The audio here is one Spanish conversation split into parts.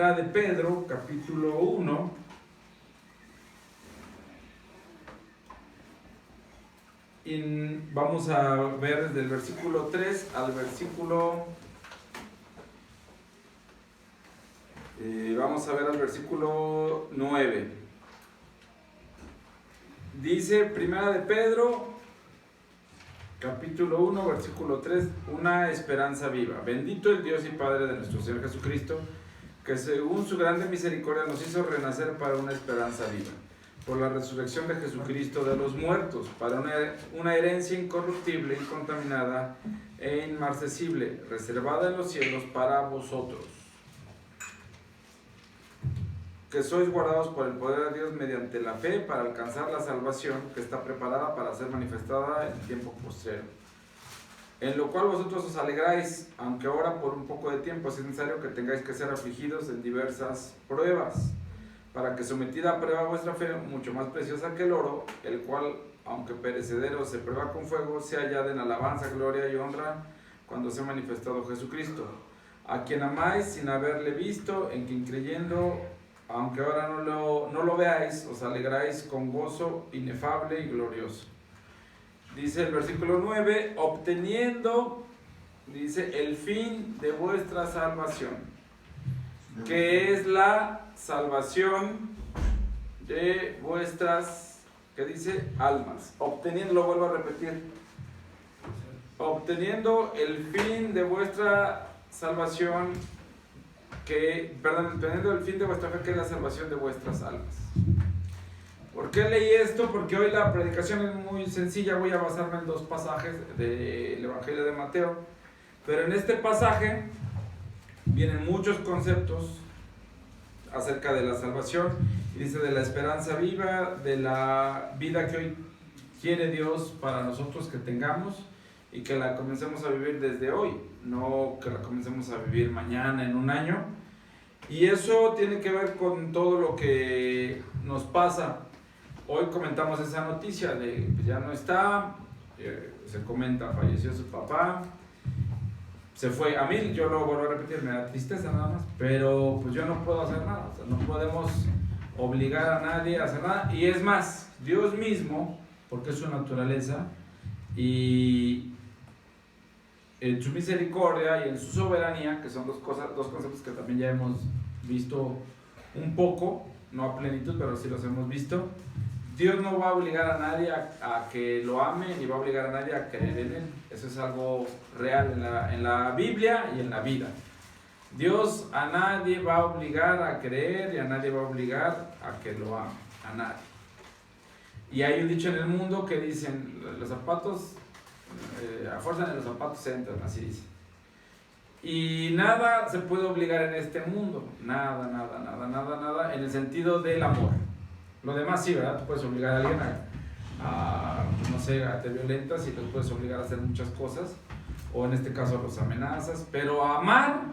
De Pedro, capítulo 1, y vamos a ver desde el versículo 3 al versículo, vamos a ver al versículo 9. Dice Primera de Pedro, capítulo 1, versículo 3, una esperanza viva. Bendito el Dios y Padre de nuestro Señor Jesucristo, que según su grande misericordia nos hizo renacer para una esperanza viva, por la resurrección de Jesucristo de los muertos, para una herencia incorruptible, incontaminada e inmarcesible, reservada en los cielos para vosotros, que sois guardados por el poder de Dios mediante la fe para alcanzar la salvación que está preparada para ser manifestada en el tiempo postrero. En lo cual vosotros os alegráis, aunque ahora por un poco de tiempo es necesario que tengáis que ser afligidos en diversas pruebas, para que sometida a prueba vuestra fe, mucho más preciosa que el oro, el cual, aunque perecedero, se prueba con fuego, sea hallada en alabanza, gloria y honra cuando sea manifestado Jesucristo, a quien amáis sin haberle visto, en quien creyendo, aunque ahora no lo veáis, os alegráis con gozo inefable y glorioso. Dice el versículo 9, obteniendo, dice, el fin de vuestra salvación, que es la salvación de vuestras, ¿qué dice? Almas. Obteniendo, lo vuelvo a repetir, obteniendo el fin de vuestra salvación, obteniendo el fin de vuestra fe, que es la salvación de vuestras almas. ¿Por qué leí esto? Porque hoy la predicación es muy sencilla, voy a basarme en dos pasajes del Evangelio de Mateo, pero en este pasaje vienen muchos conceptos acerca de la salvación, y dice de la esperanza viva, de la vida que hoy quiere Dios para nosotros que tengamos y que la comencemos a vivir desde hoy, no que la comencemos a vivir mañana, en un año, y eso tiene que ver con todo lo que nos pasa. Hoy comentamos esa noticia de que ya no está, se comenta, falleció su papá, se fue. A mí, yo lo vuelvo a repetir, me da tristeza nada más, pero pues yo no puedo hacer nada, o sea, no podemos obligar a nadie a hacer nada, y es más, Dios mismo, porque es su naturaleza, y en su misericordia y en su soberanía, que son dos conceptos que también ya hemos visto un poco, no a plenitud, pero sí los hemos visto. Dios no va a obligar a nadie a que lo ame, ni va a obligar a nadie a creer en él. Eso es algo real en la Biblia y en la vida. Dios a nadie va a obligar a creer y a nadie va a obligar a que lo ame, a nadie. Y hay un dicho en el mundo que dicen, los zapatos, a fuerza de los zapatos entran, así dice. Y nada se puede obligar en este mundo, nada, en el sentido del amor. Lo demás sí, ¿verdad? Tú puedes obligar a alguien no sé, a te violentas y los puedes obligar a hacer muchas cosas, o en este caso los amenazas, pero a amar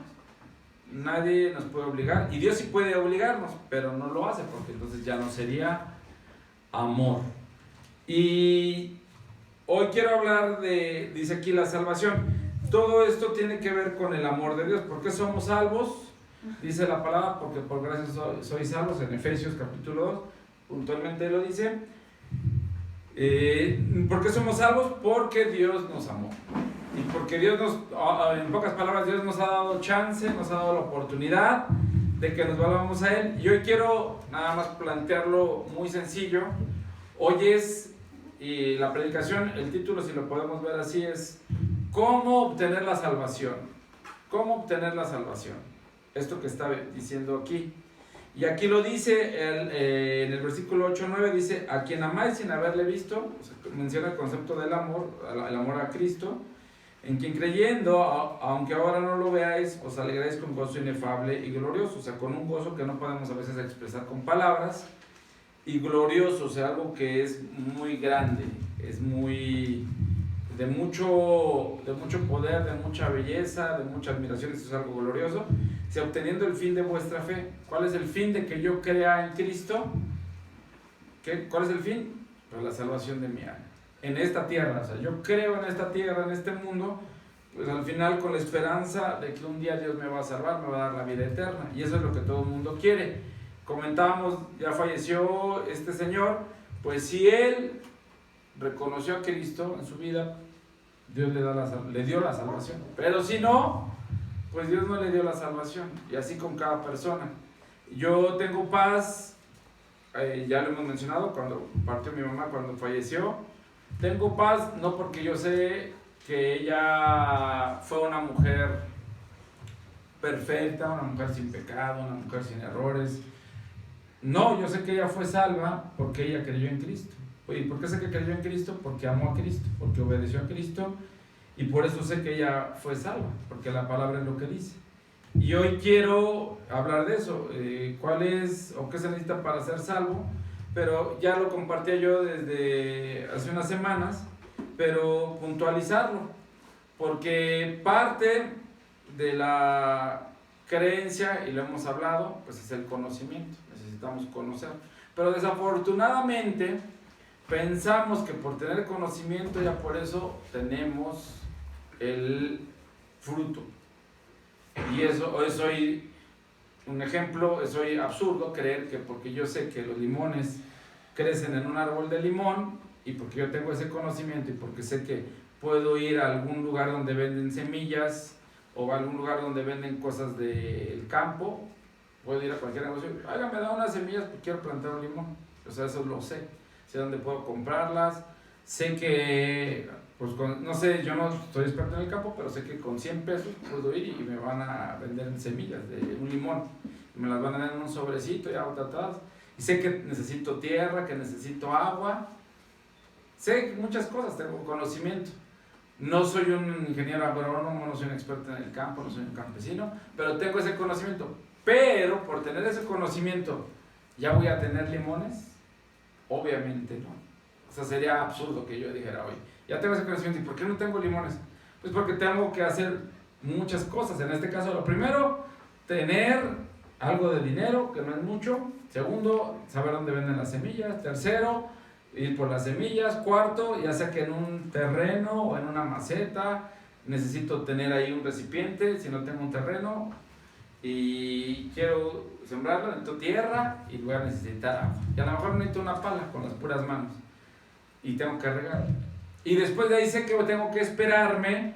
nadie nos puede obligar, y Dios sí puede obligarnos, pero no lo hace, porque entonces ya no sería amor. Y hoy quiero hablar dice aquí la salvación. Todo esto tiene que ver con el amor de Dios. ¿Por qué somos salvos? Dice la palabra, porque por gracia sois salvos, en Efesios capítulo 2, puntualmente lo dice. ¿Por qué somos salvos? Porque Dios nos amó. Y porque Dios en pocas palabras, Dios nos ha dado chance, nos ha dado la oportunidad de que nos volvamos a Él. Y hoy quiero nada más plantearlo muy sencillo. Hoy es, y la predicación, el título, si lo podemos ver así, es ¿cómo obtener la salvación? ¿Cómo obtener la salvación? Esto que está diciendo aquí. Y aquí lo dice, en el versículo 8-9 dice, a quien amáis sin haberle visto, o sea, menciona el concepto del amor, el amor a Cristo, en quien creyendo, aunque ahora no lo veáis, os alegráis con gozo inefable y glorioso, o sea, con un gozo que no podemos a veces expresar con palabras, y glorioso, o sea, algo que es muy grande, es muy de mucho poder, de mucha belleza, de mucha admiración. Eso es algo glorioso. Si obteniendo el fin de vuestra fe. ¿Cuál es el fin de que yo crea en Cristo? ¿Cuál es el fin? Pues la salvación de mi alma en esta tierra. O sea, yo creo en esta tierra, en este mundo, pues al final con la esperanza de que un día Dios me va a salvar, me va a dar la vida eterna. Y eso es lo que todo el mundo quiere. Comentábamos, ya falleció este señor, pues si él reconoció a Cristo en su vida, Dios le dio la salvación. Pero si no, pues Dios no le dio la salvación. Y así con cada persona. Yo tengo paz, ya lo hemos mencionado, cuando partió mi mamá, cuando falleció. Tengo paz no porque yo sé que ella fue una mujer perfecta, una mujer sin pecado, una mujer sin errores. No, yo sé que ella fue salva porque ella creyó en Cristo. Oye, ¿por qué sé que creyó en Cristo? Porque amó a Cristo, porque obedeció a Cristo, y por eso sé que ella fue salva, porque la palabra es lo que dice. Y hoy quiero hablar de eso, cuál es o qué se necesita para ser salvo, pero ya lo compartía yo desde hace unas semanas, pero puntualizarlo, porque parte de la creencia, y lo hemos hablado, pues es el conocimiento, necesitamos conocer, pero desafortunadamente pensamos que por tener conocimiento ya por eso tenemos el fruto. Y eso es hoy un ejemplo, es hoy absurdo creer que porque yo sé que los limones crecen en un árbol de limón, y porque yo tengo ese conocimiento y porque sé que puedo ir a algún lugar donde venden semillas o a algún lugar donde venden cosas del campo, puedo ir a cualquier negocio, oiga, me da unas semillas porque quiero plantar un limón. O sea, eso lo sé dónde puedo comprarlas, sé que, pues no sé, yo no estoy experto en el campo, pero sé que con 100 pesos puedo ir y me van a vender semillas de un limón, me las van a dar en un sobrecito ya tratadas, y sé que necesito tierra, que necesito agua, sé muchas cosas, tengo conocimiento. No soy un ingeniero agrónomo, no soy un experto en el campo, no soy un campesino, pero tengo ese conocimiento. Pero por tener ese conocimiento, ¿ya voy a tener limones? Obviamente no. O sea, sería absurdo que yo dijera, oye, ya tengo ese conocimiento, ¿y por qué no tengo limones? Pues porque tengo que hacer muchas cosas. En este caso, lo primero, tener algo de dinero, que no es mucho. Segundo, saber dónde venden las semillas. Tercero, ir por las semillas. Cuarto, ya sea que en un terreno o en una maceta, necesito tener ahí un recipiente, si no tengo un terreno y quiero sembrarlo, necesito tierra y voy a necesitar agua. Y a lo mejor necesito una pala con las puras manos y tengo que regar. Y después de ahí sé que tengo que esperarme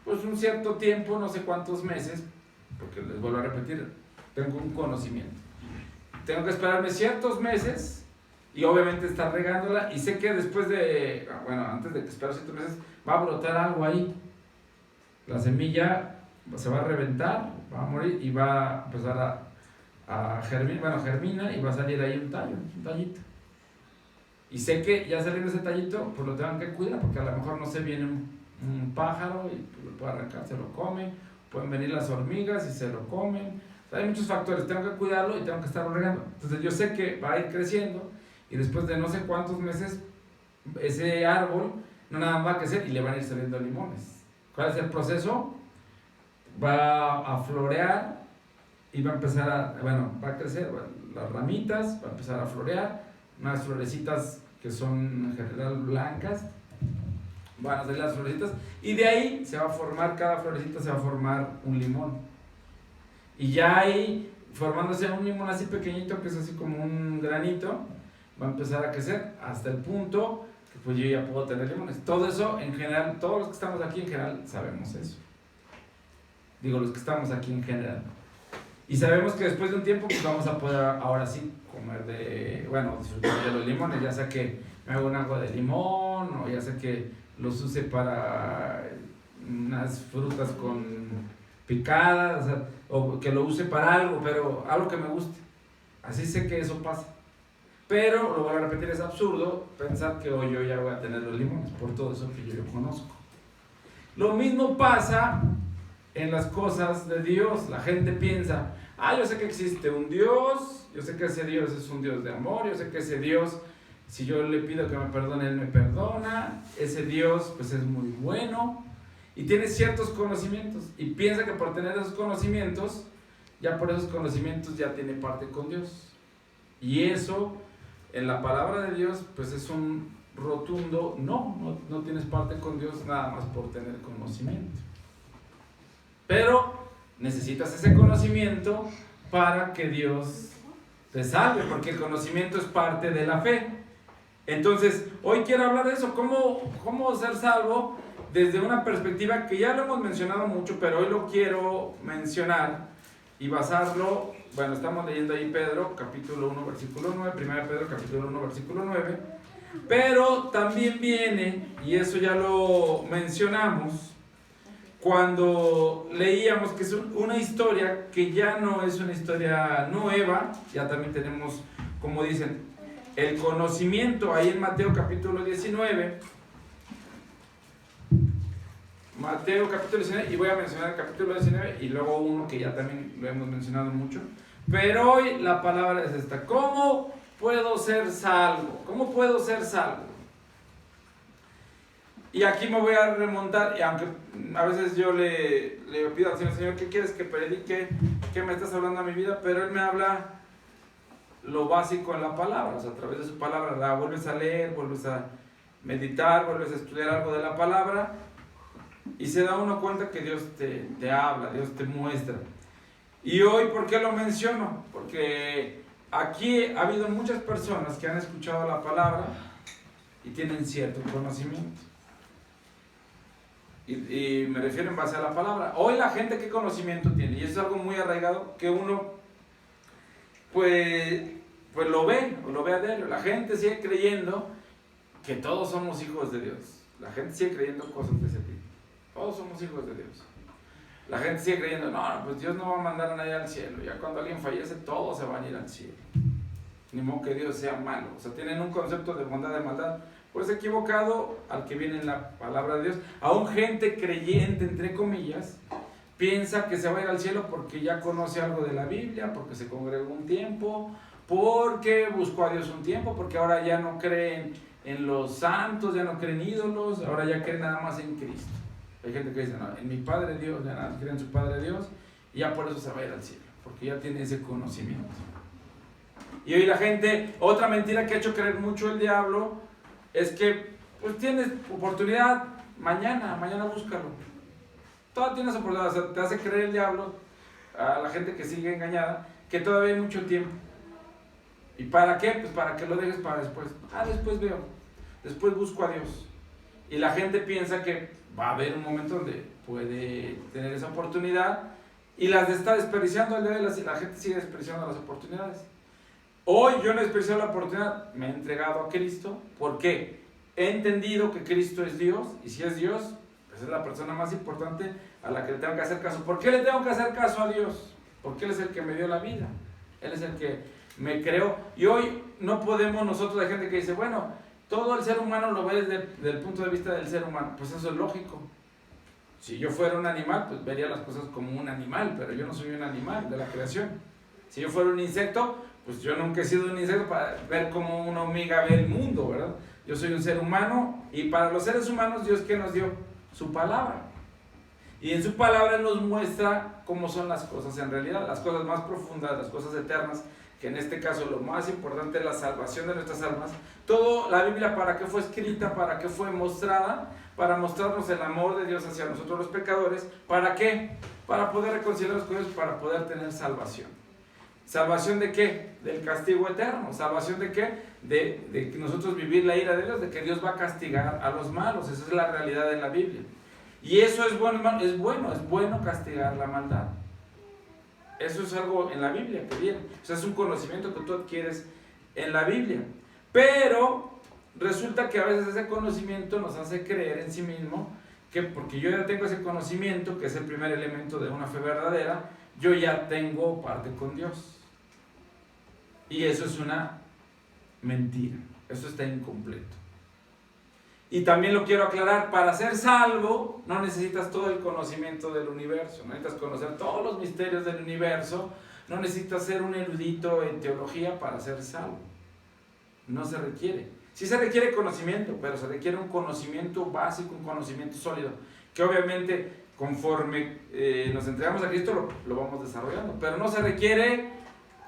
pues un cierto tiempo, no sé cuántos meses, porque les vuelvo a repetir, tengo un conocimiento. Tengo que esperarme ciertos meses y obviamente estar regándola, y sé que después de, bueno, antes de que espero ciertos meses, va a brotar algo ahí. La semilla se va a reventar, va a morir y va a empezar a germinar, bueno, germina y va a salir ahí un tallito. Y sé que ya saliendo ese tallito, pues lo tengo que cuidar, porque a lo mejor no se viene un pájaro y pues, lo puede arrancar, se lo come, pueden venir las hormigas y se lo comen. O sea, hay muchos factores, tengo que cuidarlo y tengo que estarlo regando. Entonces yo sé que va a ir creciendo y después de no sé cuántos meses, ese árbol no nada más va a crecer y le van a ir saliendo limones. ¿Cuál es el proceso? Va a florear y va a empezar va a crecer las ramitas, va a empezar a florear, unas florecitas que son en general blancas, van a salir las florecitas y de ahí se va a formar, cada florecita se va a formar un limón. Y ya ahí, formándose un limón así pequeñito, que es así como un granito, va a empezar a crecer hasta el punto que pues yo ya puedo tener limones. Todo eso en general, todos los que estamos aquí en general sabemos eso. Digo, los que estamos aquí en general. Y sabemos que después de un tiempo pues vamos a poder ahora sí comer disfrutar de los limones, ya sea que me hago un agua de limón o ya sea que los use para unas frutas con picadas, o que lo use para algo, pero algo que me guste. Así sé que eso pasa. Pero, lo voy a repetir, es absurdo pensar que hoy yo ya voy a tener los limones por todo eso que yo conozco. Lo mismo pasa en las cosas de Dios. La gente piensa, yo sé que existe un Dios, yo sé que ese Dios es un Dios de amor, yo sé que ese Dios, si yo le pido que me perdone, Él me perdona, ese Dios pues es muy bueno, y tiene ciertos conocimientos, y piensa que por tener esos conocimientos, ya por esos conocimientos ya tiene parte con Dios. Y eso, en la palabra de Dios, pues es un rotundo no tienes parte con Dios nada más por tener conocimiento. Pero necesitas ese conocimiento para que Dios te salve, porque el conocimiento es parte de la fe. Entonces, hoy quiero hablar de eso, cómo ser salvo desde una perspectiva que ya lo hemos mencionado mucho, pero hoy lo quiero mencionar y basarlo. Bueno, estamos leyendo ahí Pedro, capítulo 1, versículo 9, 1 Pedro, capítulo 1, versículo 9, pero también viene, y eso ya lo mencionamos, cuando leíamos que es una historia que ya no es una historia nueva, ya también tenemos, como dicen, el conocimiento ahí en Mateo capítulo 19, Mateo capítulo 19, y voy a mencionar el capítulo 19 y luego uno que ya también lo hemos mencionado mucho, pero hoy la palabra es esta: ¿cómo puedo ser salvo? ¿Cómo puedo ser salvo? Y aquí me voy a remontar, y aunque a veces yo le pido al Señor, ¿qué quieres que predique? ¿Qué me estás hablando a mi vida? Pero Él me habla lo básico en la palabra, o sea, a través de su palabra la vuelves a leer, vuelves a meditar, vuelves a estudiar algo de la palabra, y se da uno cuenta que Dios te habla, Dios te muestra. Y hoy, ¿por qué lo menciono? Porque aquí ha habido muchas personas que han escuchado la palabra y tienen cierto conocimiento. Y me refiero en base a la palabra. Hoy la gente, ¿qué conocimiento tiene? Y eso es algo muy arraigado que uno pues lo ve a diario. La gente sigue creyendo que todos somos hijos de Dios. La gente sigue creyendo cosas de ese tipo. Todos somos hijos de Dios. La gente sigue creyendo, no, pues Dios no va a mandar a nadie al cielo. Ya cuando alguien fallece, todos se van a ir al cielo. Ni modo que Dios sea malo. O sea, tienen un concepto de bondad, de maldad, pues equivocado al que viene en la palabra de Dios. Aún gente creyente, entre comillas, piensa que se va a ir al cielo porque ya conoce algo de la Biblia, porque se congregó un tiempo, porque buscó a Dios un tiempo, porque ahora ya no creen en los santos, ya no creen ídolos, ahora ya creen nada más en Cristo. Hay gente que dice, no, en mi Padre Dios, ya nada, creen en su Padre Dios, y ya por eso se va a ir al cielo, porque ya tiene ese conocimiento. Y hoy la gente, otra mentira que ha hecho creer mucho el diablo, es que pues tienes oportunidad, mañana búscalo. Todavía tienes oportunidad, o sea, te hace creer el diablo, a la gente que sigue engañada, que todavía hay mucho tiempo. ¿Y para qué? Pues para que lo dejes para después. Después veo, después busco a Dios. Y la gente piensa que va a haber un momento donde puede tener esa oportunidad y las está desperdiciando. El día de la gente sigue desperdiciando las oportunidades. Hoy yo no he desperdiciado la oportunidad, me he entregado a Cristo. ¿Por qué? He entendido que Cristo es Dios, y si es Dios, pues es la persona más importante a la que le tengo que hacer caso. ¿Por qué le tengo que hacer caso a Dios? Porque Él es el que me dio la vida, Él es el que me creó. Y hoy no podemos nosotros, hay gente que dice, bueno, todo el ser humano lo ve desde el punto de vista del ser humano. Pues eso es lógico. Si yo fuera un animal, pues vería las cosas como un animal, pero yo no soy un animal de la creación. Si yo fuera un insecto, pues yo nunca he sido un insecto para ver cómo una hormiga ve el mundo, ¿verdad? Yo soy un ser humano, y para los seres humanos, Dios, ¿qué nos dio? Su palabra. Y en su palabra Él nos muestra cómo son las cosas en realidad, las cosas más profundas, las cosas eternas, que en este caso lo más importante es la salvación de nuestras almas. Todo, la Biblia, ¿para qué fue escrita? ¿Para qué fue mostrada? Para mostrarnos el amor de Dios hacia nosotros los pecadores. ¿Para qué? Para poder reconciliarnos con Dios, para poder tener salvación. ¿Salvación de qué? Del castigo eterno. ¿Salvación de qué? De nosotros vivir la ira de Dios, de que Dios va a castigar a los malos. Esa es la realidad de la Biblia. Y eso es bueno, hermano, es bueno castigar la maldad. Eso es algo en la Biblia que viene. O sea, es un conocimiento que tú adquieres en la Biblia. Pero resulta que a veces ese conocimiento nos hace creer en sí mismo que porque yo ya tengo ese conocimiento, que es el primer elemento de una fe verdadera, yo ya tengo parte con Dios. Y eso es una mentira. Eso está incompleto. Y también lo quiero aclarar, para ser salvo no necesitas todo el conocimiento del universo, no necesitas conocer todos los misterios del universo, no necesitas ser un erudito en teología para ser salvo. No se requiere. Sí se requiere conocimiento, pero se requiere un conocimiento básico, un conocimiento sólido, que obviamente conforme nos entregamos a Cristo lo vamos desarrollando, pero no se requiere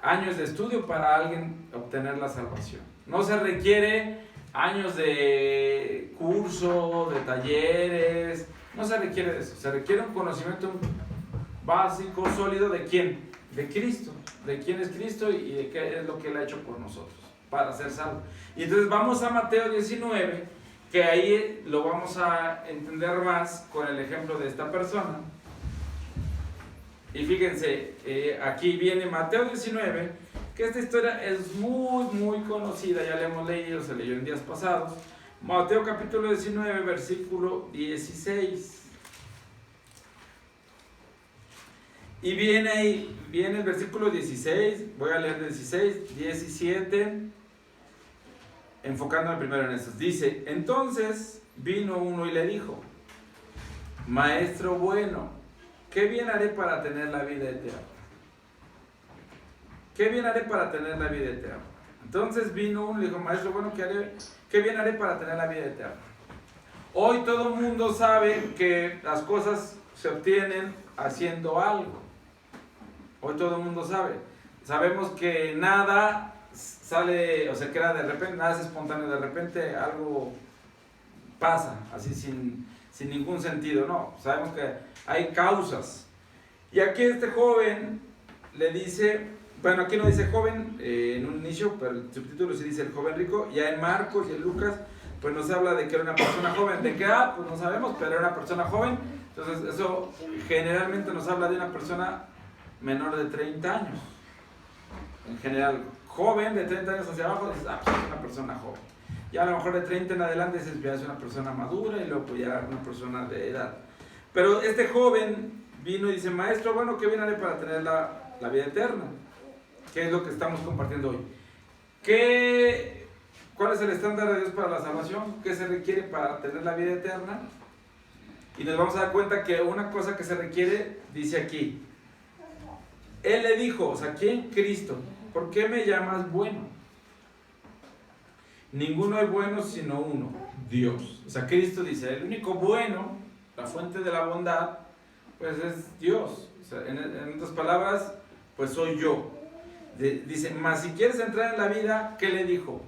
años de estudio para alguien obtener la salvación. No se requiere años de curso, de talleres, no se requiere de eso, se requiere un conocimiento básico, sólido, ¿de quién? De Cristo. De quién es Cristo y de qué es lo que Él ha hecho por nosotros, para ser salvos. Y entonces vamos a Mateo 19, que ahí lo vamos a entender más con el ejemplo de esta persona. Y fíjense, aquí viene Mateo 19, que esta historia es muy conocida, ya la hemos leído, se leyó en días pasados. Mateo capítulo 19, versículo 16. Y viene ahí, viene el versículo 16, voy a leer 16, 17, enfocándome primero en estos. Dice, entonces vino uno y le dijo, Maestro bueno, ¿qué bien haré para tener la vida eterna? ¿Qué bien haré para tener la vida eterna? Entonces vino uno y le dijo, Maestro bueno, ¿qué bien haré para tener la vida eterna? Hoy todo el mundo sabe que las cosas se obtienen haciendo algo. Hoy todo el mundo sabe. Sabemos que nada sale o se crea de repente, nada es espontáneo, de repente algo pasa, así sin ningún sentido, no. Sabemos que hay causas. Y aquí este joven le dice, bueno, aquí no dice joven en un inicio, pero el subtítulo sí dice el joven rico. Ya en Marcos y en Lucas, pues nos habla de que era una persona joven. ¿De qué edad? Pues no sabemos, pero era una persona joven. Entonces eso generalmente nos habla de una persona menor de 30 años. En general, joven de 30 años hacia abajo, dices, pues es una persona joven. Ya a lo mejor de 30 en adelante dices, ya es una persona madura y luego pues ya una persona de edad. Pero este joven vino y dice, Maestro, bueno, ¿qué bien haré para tener la vida eterna? ¿Qué es lo que estamos compartiendo hoy? ¿Cuál es el estándar de Dios para la salvación? ¿Qué se requiere para tener la vida eterna? Y nos vamos a dar cuenta que una cosa que se requiere, dice aquí, Él le dijo, o sea, ¿quién? Cristo. ¿Por qué me llamas bueno? Ninguno es bueno sino uno, Dios. O sea, Cristo dice, el único bueno, la fuente de la bondad, pues es Dios. O sea, en otras palabras, pues soy yo. Dice, mas si quieres entrar en la vida, ¿qué le dijo?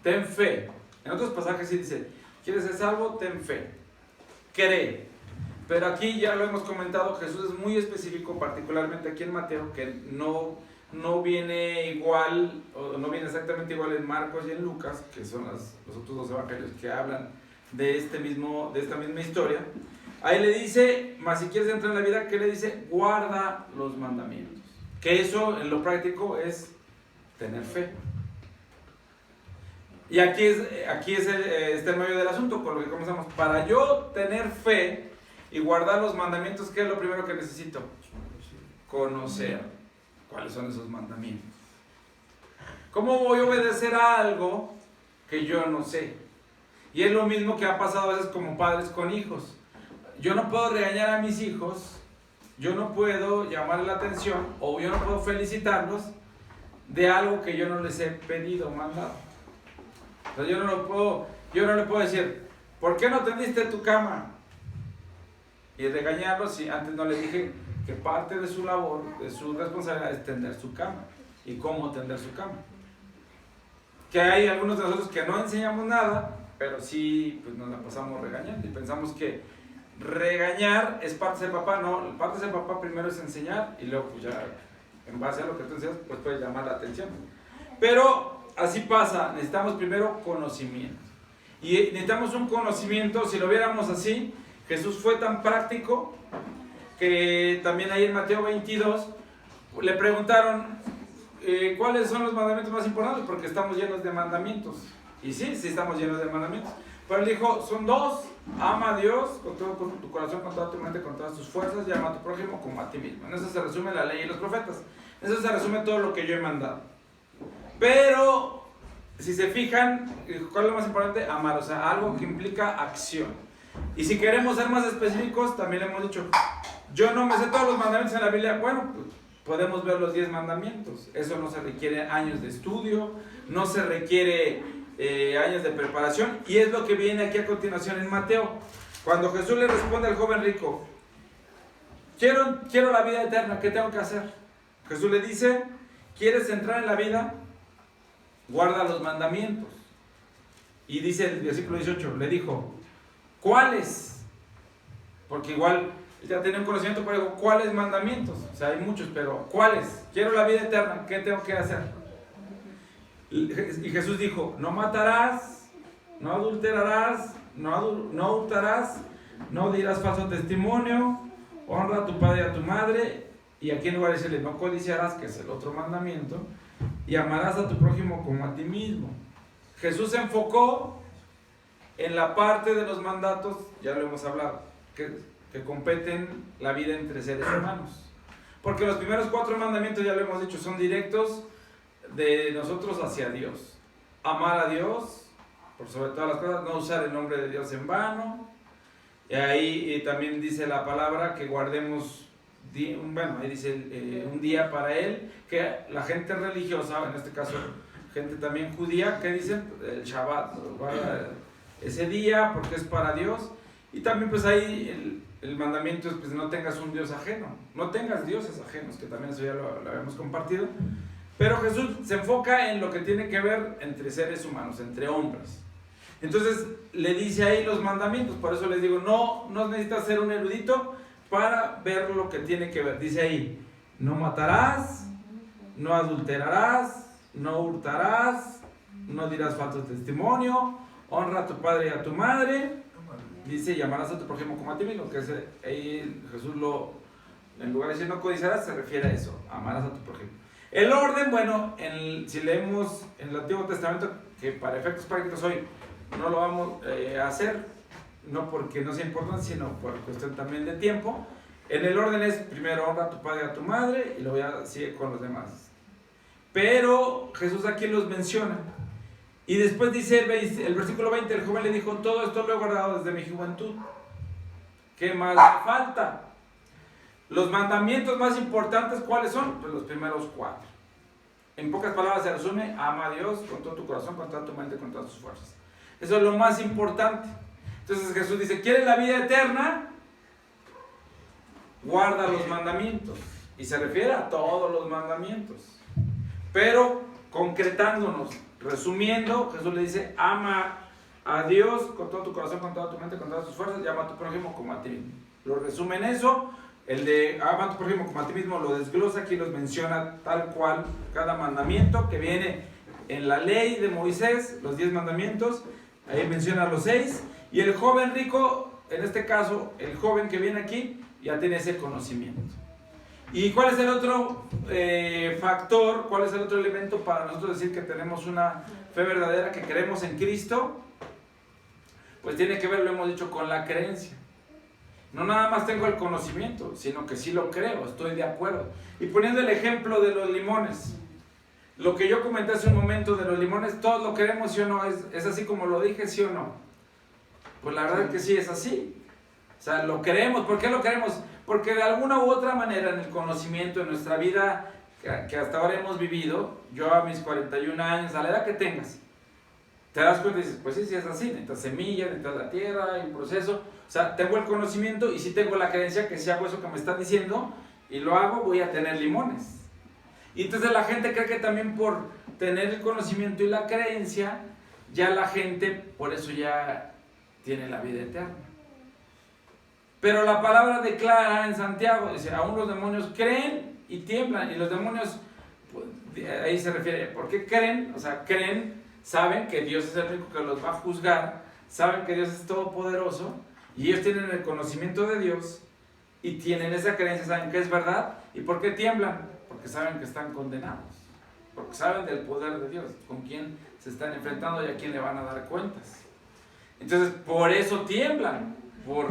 Ten fe. En otros pasajes sí dice, ¿quieres ser salvo? Ten fe. Cree. Pero aquí ya lo hemos comentado, Jesús es muy específico, particularmente aquí en Mateo, que no viene igual, o no viene exactamente igual en Marcos y en Lucas, que son los otros dos evangelios que hablan de esta misma historia. Ahí le dice, mas si quieres entrar en la vida, ¿qué le dice? Guarda los mandamientos. Que eso en lo práctico es tener fe. Y aquí está el medio del asunto, con lo que comenzamos. Para yo tener fe y guardar los mandamientos, ¿qué es lo primero que necesito? Conocer cuáles son esos mandamientos. ¿Cómo voy a obedecer a algo que yo no sé? Y es lo mismo que ha pasado a veces como padres con hijos. Yo no puedo regañar a mis hijos, yo no puedo llamarle la atención o yo no puedo felicitarlos de algo que yo no les he pedido o mandado. O sea, yo no le puedo decir, ¿por qué no tendiste tu cama? Y regañarlos si antes no le dije que parte de su labor, de su responsabilidad es tender su cama. ¿Y cómo tender su cama? Que hay algunos de nosotros que no enseñamos nada, pero sí pues nos la pasamos regañando y pensamos que regañar es parte de ser papá. No, parte de ser papá primero es enseñar y luego pues ya en base a lo que tú enseñas pues puedes llamar la atención. Pero así pasa, necesitamos primero conocimiento. Y necesitamos un conocimiento, si lo viéramos así, Jesús fue tan práctico que también ahí en Mateo 22 le preguntaron ¿cuáles son los mandamientos más importantes? Porque estamos llenos de mandamientos. Y sí estamos llenos de mandamientos. Pero él dijo, son dos: ama a Dios con todo tu corazón, con toda tu mente, con todas tus fuerzas, y ama a tu prójimo como a ti mismo. En eso se resume la ley y los profetas. En eso se resume todo lo que yo he mandado. Pero, si se fijan, ¿cuál es lo más importante? Amar, o sea, algo que implica acción. Y si queremos ser más específicos, también le hemos dicho, yo no me sé todos los mandamientos en la Biblia. Bueno, pues podemos ver los 10 mandamientos. Eso no se requiere años de estudio, no se requiere años de preparación. Y es lo que viene aquí a continuación en Mateo. Cuando Jesús le responde al joven rico, quiero la vida eterna, ¿qué tengo que hacer? Jesús le dice, ¿quieres entrar en la vida? Guarda los mandamientos. Y dice el versículo 18, le dijo, ¿cuáles? Porque igual Ya tenía un conocimiento, pero digo, ¿cuáles mandamientos? O sea, hay muchos, pero ¿cuáles? Quiero la vida eterna, ¿qué tengo que hacer? Y Jesús dijo, no matarás, no adulterarás, no hurtarás, no dirás falso testimonio, honra a tu padre y a tu madre, y aquí en lugar de decirle, no codiciarás, que es el otro mandamiento, y amarás a tu prójimo como a ti mismo. Jesús se enfocó en la parte de los mandatos, ya lo hemos hablado, que competen la vida entre seres humanos. Porque los primeros 4 mandamientos, ya lo hemos dicho, son directos de nosotros hacia Dios. Amar a Dios, por sobre todas las cosas, no usar el nombre de Dios en vano. Y ahí también dice la palabra que guardemos, ahí dice un día para Él, que la gente religiosa, en este caso gente también judía, que dicen el Shabbat, guarda ese día porque es para Dios. Y también pues ahí el mandamiento es pues no tengas un Dios ajeno, no tengas dioses ajenos, que también eso ya lo habíamos compartido. Pero Jesús se enfoca en lo que tiene que ver entre seres humanos, entre hombres. Entonces le dice ahí los mandamientos, por eso les digo, no necesitas ser un erudito para ver lo que tiene que ver. Dice ahí, no matarás, no adulterarás, no hurtarás, no dirás falso testimonio, honra a tu padre y a tu madre. Dice, llamarás a tu prójimo como a ti mismo, que es, ahí Jesús en lugar de decir no codiciarás, se refiere a eso, amarás a tu prójimo. El orden, bueno, si leemos en el Antiguo Testamento, que para efectos prácticos hoy no lo vamos a hacer, no porque no sea importante, sino por cuestión también de tiempo. En el orden es, primero honra a tu padre y a tu madre, y luego ya sigue con los demás. Pero Jesús aquí los menciona. Y después dice el versículo 20, el joven le dijo, todo esto lo he guardado desde mi juventud. ¿Qué más me falta? Los mandamientos más importantes, ¿cuáles son? Pues los primeros 4. En pocas palabras se resume, ama a Dios con todo tu corazón, con toda tu mente, con todas tus fuerzas. Eso es lo más importante. Entonces Jesús dice, ¿quieres la vida eterna? Guarda los mandamientos. Y se refiere a todos los mandamientos. Pero concretándonos, resumiendo, Jesús le dice, ama a Dios con todo tu corazón, con toda tu mente, con todas tus fuerzas, y ama a tu prójimo como a ti mismo. Lo resume en eso. El de ama a tu prójimo como a ti mismo lo desglosa, aquí los menciona tal cual cada mandamiento que viene en la ley de Moisés, los 10 mandamientos, ahí menciona los 6, y el joven rico, en este caso, el joven que viene aquí, ya tiene ese conocimiento. ¿Y cuál es el otro factor, cuál es el otro elemento para nosotros decir que tenemos una fe verdadera, que creemos en Cristo? Pues tiene que ver, lo hemos dicho, con la creencia. No nada más tengo el conocimiento, sino que sí lo creo, estoy de acuerdo. Y poniendo el ejemplo de los limones, lo que yo comenté hace un momento de los limones, todos lo queremos, ¿sí o no? ¿Es así como lo dije, sí o no? Pues la verdad es que sí es así. O sea, lo queremos. ¿Por qué lo queremos? Porque de alguna u otra manera en el conocimiento, en nuestra vida que hasta ahora hemos vivido, yo a mis 41 años, a la edad que tengas, te das cuenta y dices, pues sí, sí es así, necesitas semillas, necesitas la tierra, hay un proceso. O sea, tengo el conocimiento y sí tengo la creencia que si hago eso que me están diciendo y lo hago, voy a tener limones. Y entonces la gente cree que también por tener el conocimiento y la creencia, ya la gente, por eso ya tiene la vida eterna. Pero la palabra declara en Santiago, dice, aún los demonios creen y tiemblan. Y los demonios, pues, ahí se refiere, ¿por qué creen? O sea, creen, saben que Dios es el único que los va a juzgar, saben que Dios es todopoderoso, y ellos tienen el conocimiento de Dios, y tienen esa creencia, saben que es verdad. ¿Y por qué tiemblan? Porque saben que están condenados, porque saben del poder de Dios, con quién se están enfrentando y a quién le van a dar cuentas. Entonces, por eso tiemblan, por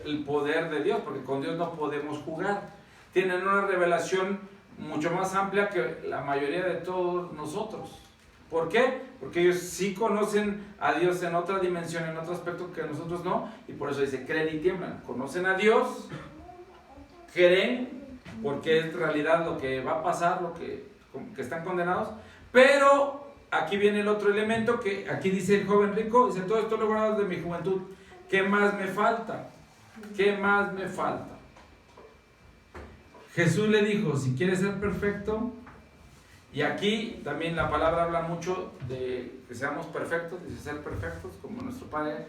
el poder de Dios, porque con Dios no podemos jugar. Tienen una revelación mucho más amplia que la mayoría de todos nosotros. ¿Por qué? Porque ellos sí conocen a Dios en otra dimensión, en otro aspecto que nosotros no, y por eso dice, creen y tiemblan. Conocen a Dios, creen, porque es realidad lo que va a pasar, lo que están condenados, pero aquí viene el otro elemento, que aquí dice el joven rico, dice, todo esto lo he guardado desde mi juventud, ¿qué más me falta? ¿Qué más me falta? Jesús le dijo, si quieres ser perfecto, y aquí también la palabra habla mucho de que seamos perfectos, dice ser perfectos como nuestro Padre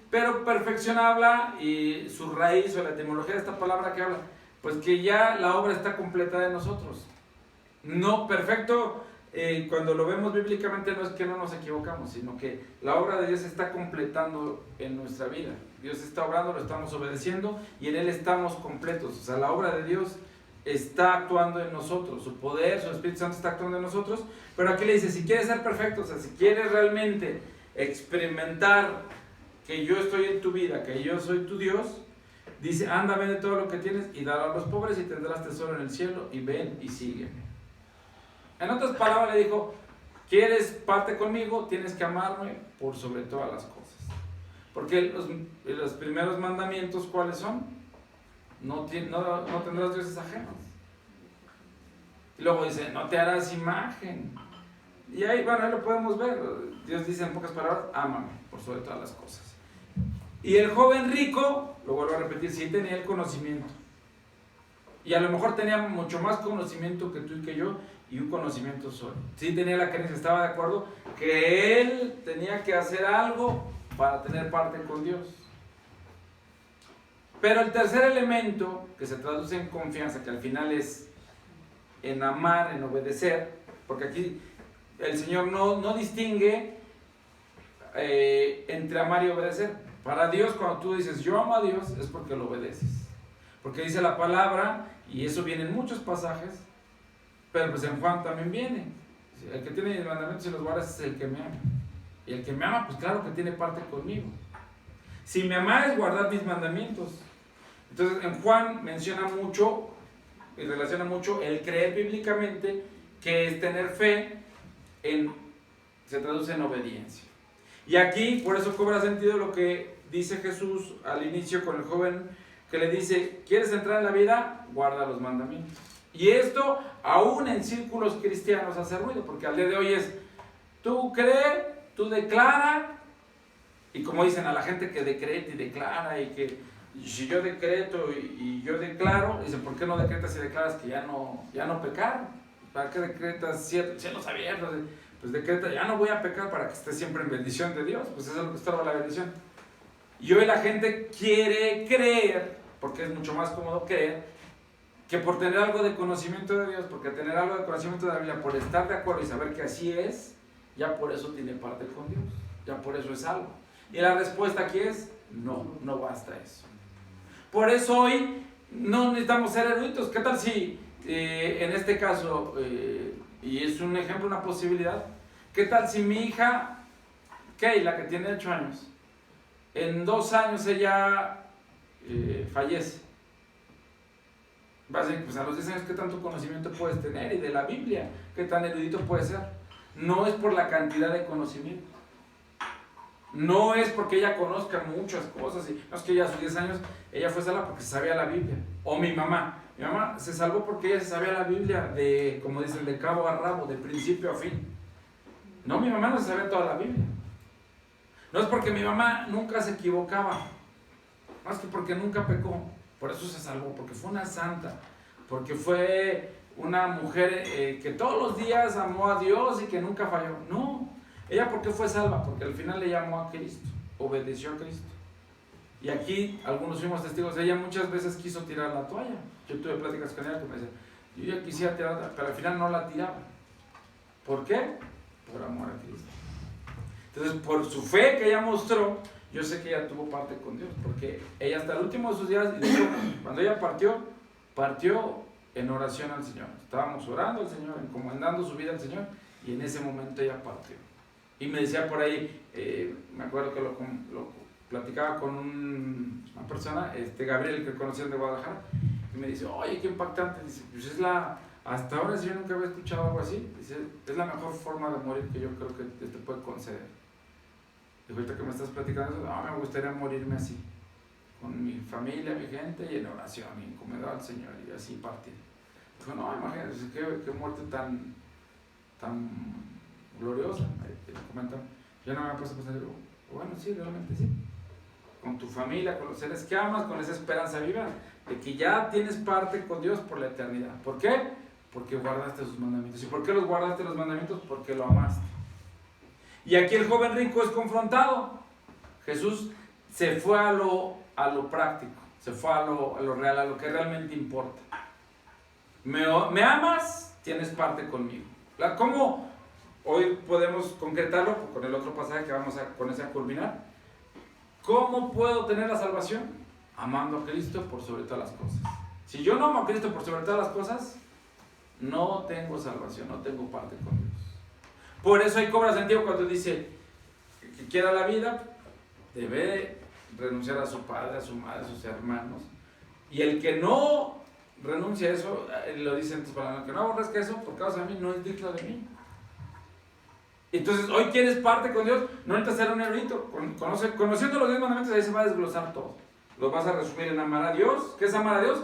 Pero perfección habla, y su raíz o la etimología de esta palabra que habla, pues que ya la obra está completa de nosotros. No, perfecto, cuando lo vemos bíblicamente no es que no nos equivocamos, sino que la obra de Dios se está completando en nuestra vida. Dios está obrando, lo estamos obedeciendo y en Él estamos completos. O sea, la obra de Dios está actuando en nosotros, su poder, su Espíritu Santo está actuando en nosotros. Pero aquí le dice, si quieres ser perfecto, o sea, si quieres realmente experimentar que yo estoy en tu vida, que yo soy tu Dios, dice, anda, vende todo lo que tienes y dalo a los pobres y tendrás tesoro en el cielo, y ven y sígueme. En otras palabras le dijo, ¿quieres parte conmigo? Tienes que amarme por sobre todas las cosas. Porque los primeros mandamientos, ¿cuáles son? No tendrás dioses ajenos. Y luego dice, no te harás imagen. Y ahí, bueno, ahí lo podemos ver. Dios dice en pocas palabras, ámame por sobre todas las cosas. Y el joven rico, lo vuelvo a repetir, sí tenía el conocimiento. Y a lo mejor tenía mucho más conocimiento que tú y que yo, y un conocimiento solo. Sí tenía la creencia, estaba de acuerdo que él tenía que hacer algo para tener parte con Dios. Pero el tercer elemento, que se traduce en confianza, que al final es en amar, en obedecer, porque aquí el Señor no distingue entre amar y obedecer. Para Dios, cuando tú dices yo amo a Dios, es porque lo obedeces. Porque dice la palabra, y eso viene en muchos pasajes, pero pues en Juan también viene. El que tiene mis mandamientos y los guarda es el que me ama. Y el que me ama, pues claro que tiene parte conmigo. Si me ama es guardar mis mandamientos. Entonces en Juan menciona mucho y relaciona mucho el creer bíblicamente, que es tener fe, se traduce en obediencia. Y aquí por eso cobra sentido lo que dice Jesús al inicio con el joven, que le dice, ¿quieres entrar en la vida? Guarda los mandamientos. Y esto aún en círculos cristianos hace ruido, porque al día de hoy es, tú crees, tú declara, y como dicen a la gente que decreta y declara, y que si yo decreto y yo declaro, dicen, ¿por qué no decretas y declaras que ya no pecar? ¿Para qué decretas cielos abiertos? Pues decreta, ya no voy a pecar para que esté siempre en bendición de Dios, pues eso es lo que estorba la bendición. Y hoy la gente quiere creer, porque es mucho más cómodo creer, que por tener algo de conocimiento de Dios, porque tener algo de conocimiento de la Biblia, por estar de acuerdo y saber que así es, ya por eso tiene parte con Dios, ya por eso es algo. Y la respuesta aquí es, no basta eso. Por eso hoy no necesitamos ser eruditos. ¿Qué tal si, en este caso, y es un ejemplo, una posibilidad, qué tal si mi hija, Kay, la que tiene 8 años, en 2 años ella fallece? Va a decir, pues a los 10 años, ¿qué tanto conocimiento puedes tener? Y de la Biblia, ¿qué tan erudito puedes ser? No es por la cantidad de conocimiento. No es porque ella conozca muchas cosas. No es que ella a sus 10 años, ella fue salva porque se sabía la Biblia. O mi mamá se salvó porque ella se sabía la Biblia, como dicen, de cabo a rabo, de principio a fin. No, mi mamá no se sabía toda la Biblia. No es porque mi mamá nunca se equivocaba, más que porque nunca pecó. Por eso se salvó, porque fue una santa, porque fue una mujer que todos los días amó a Dios y que nunca falló. No, ella ¿por qué fue salva? Porque al final le llamó a Cristo, obedeció a Cristo. Y aquí algunos fuimos testigos, ella muchas veces quiso tirar la toalla. Yo tuve pláticas con ella que me decía, yo ya quisiera tirarla, pero al final no la tiraba. ¿Por qué? Por amor a Cristo. Entonces, por su fe que ella mostró, yo sé que ella tuvo parte con Dios, porque ella hasta el último de sus días, y de hecho, cuando ella partió en oración al Señor. Estábamos orando al Señor, encomendando su vida al Señor, y en ese momento ella partió. Y me decía por ahí, me acuerdo que lo platicaba con una persona, Gabriel, que conocían de Guadalajara, y me dice, oye, qué impactante. Dice, pues hasta ahora sí yo nunca había escuchado algo así. Dice, es la mejor forma de morir que yo creo que te puede conceder. Y ahorita que me estás platicando eso, me gustaría morirme así, con mi familia, mi gente, y en oración, y encomendado al Señor, y así partir. Dijo, no, imagínate, qué muerte tan gloriosa. Me comentan, yo no me había puesto a pensar, digo, bueno, sí, realmente sí. Con tu familia, con los seres que amas, con esa esperanza viva, de que ya tienes parte con Dios por la eternidad. ¿Por qué? Porque guardaste sus mandamientos. ¿Y por qué los guardaste los mandamientos? Porque lo amaste. Y aquí el joven rico es confrontado. Jesús se fue a lo práctico, se fue a lo real, a lo que realmente importa. ¿Me amas? Tienes parte conmigo. ¿Cómo hoy podemos concretarlo con el otro pasaje que vamos con ese a culminar? ¿Cómo puedo tener la salvación? Amando a Cristo por sobre todas las cosas. Si yo no amo a Cristo por sobre todas las cosas, no tengo salvación, no tengo parte con Dios. Por eso ahí cobra sentido cuando dice que quiera la vida, debe renunciar a su padre, a su madre, a sus hermanos. Y el que no renuncia a eso, lo dice en tus palabras, que no aborrezca eso por causa de mí, no es digno de mí. Entonces, hoy quieres parte con Dios, no necesitas ser un erudito. Conociendo los 10 mandamientos, ahí se va a desglosar todo. Los vas a resumir en amar a Dios. ¿Qué es amar a Dios?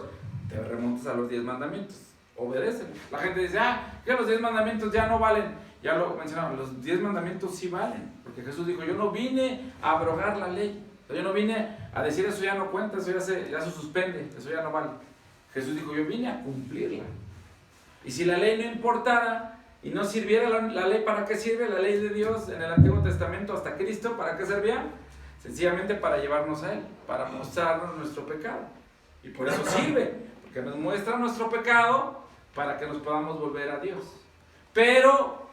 Te remontas a los 10 mandamientos. Obedecen. La gente dice, que los 10 mandamientos ya no valen. Ya lo mencionamos, los 10 mandamientos sí valen. Porque Jesús dijo, yo no vine a abrogar la ley. Yo no vine a decir eso ya no cuenta, eso ya se suspende, eso ya no vale. Jesús dijo, yo vine a cumplirla. Y si la ley no importara y no sirviera la ley, ¿para qué sirve? La ley de Dios en el Antiguo Testamento hasta Cristo, ¿para qué servía? Sencillamente para llevarnos a Él, para mostrarnos nuestro pecado. Y por eso sirve, porque nos muestra nuestro pecado para que nos podamos volver a Dios. Pero